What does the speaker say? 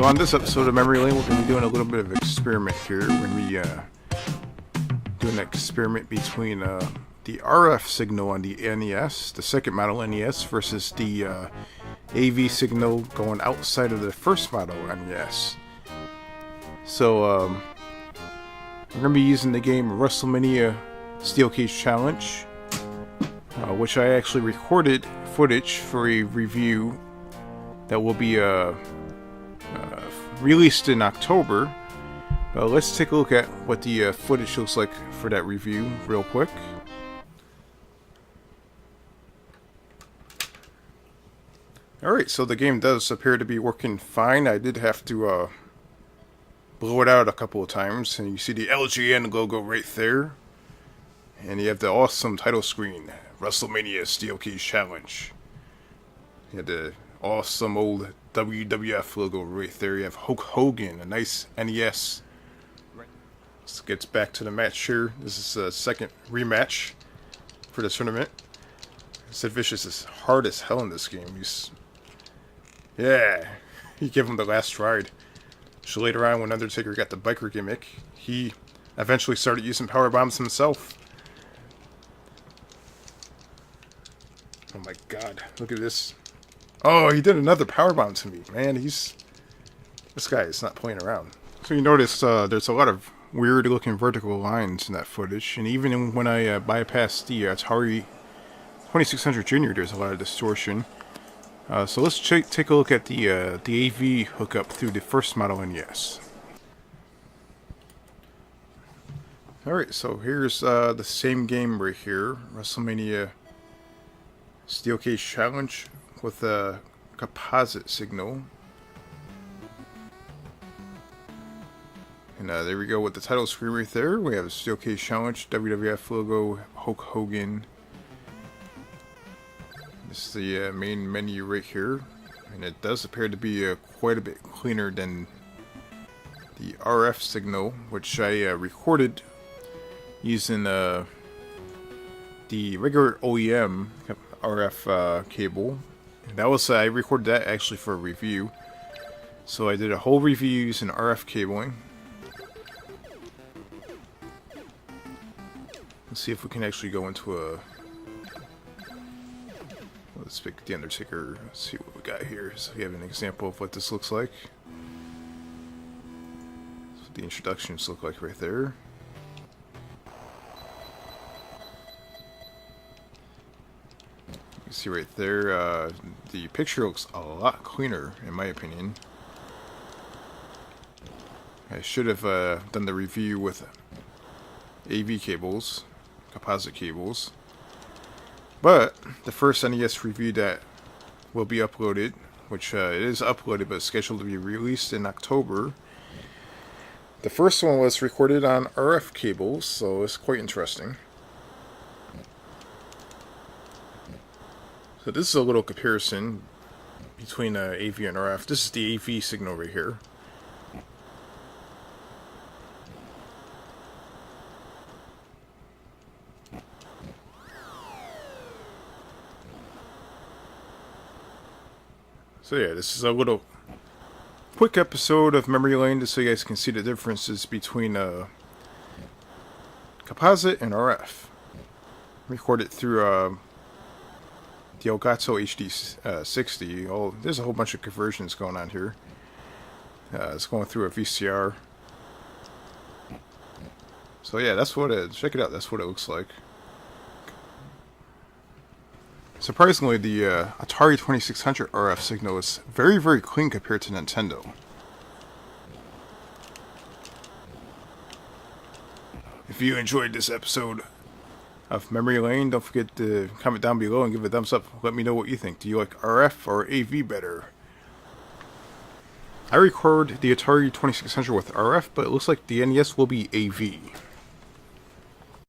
So on this episode of Memory Lane, we're going to be doing a little bit of experiment here. We're going to be doing an experiment between the RF signal on the NES, the second model NES, versus the AV signal going outside of the first model NES. So we're going to be using the game WrestleMania Steel Cage Challenge, which I actually recorded footage for a review that will be released in October. Let's take a look at what the footage looks like for that review real quick. Alright, so the game does appear to be working fine. I did have to blow it out a couple of times, and you see the LGN logo right there. And you have the awesome title screen, WrestleMania Steel Cage Challenge. You have the awesome old WWF logo right there. You have Hulk Hogan, a nice NES. Let's get back to the match here. This is a second rematch for the tournament. Sid Vicious is hard as hell in this game. He gave him the last ride. So later on, when Undertaker got the biker gimmick, he eventually started using power bombs himself. Oh my god, look at this. Oh, he did another powerbomb to me. Man, this guy is not playing around. So you notice there's a lot of weird looking vertical lines in that footage. And even when I bypassed the Atari 2600 Junior, there's a lot of distortion. So let's take a look at the AV hookup through the first model NES. Alright, so here's the same game right here. WrestleMania Steel Cage Challenge with a composite signal. And there we go with the title screen right there. We have a Steel Cage Challenge, WWF logo, Hulk Hogan. This is the main menu right here. And it does appear to be quite a bit cleaner than the RF signal, which I recorded using the regular OEM RF cable. That was I recorded that actually for a review. So I did a whole review using RF cabling. Let's see if we can actually go into a... Let's pick the Undertaker. Let's see what we got here. So we have an example of what this looks like. That's what the introductions look like right there. You see right there, the picture looks a lot cleaner, in my opinion. I should have done the review with AV cables, composite cables. But the first NES review that will be uploaded, which it is uploaded but scheduled to be released in October. The first one was recorded on RF cables, so it's quite interesting. So this is a little comparison between AV and RF. This is the AV signal right here. So yeah, this is a little quick episode of Memory Lane just so you guys can see the differences between composite and RF. Recorded through the Elgato HD 60. There's a whole bunch of conversions going on here. It's going through a VCR. So yeah, that's what check it out. That's what it looks like. Surprisingly, the Atari 2600 RF signal is very, very clean compared to Nintendo. If you enjoyed this episode of Memory Lane, don't forget to comment down below and give it a thumbs up. Let me know what you think. Do you like RF or AV better? I record the Atari 2600 with RF, but it looks like the NES will be AV.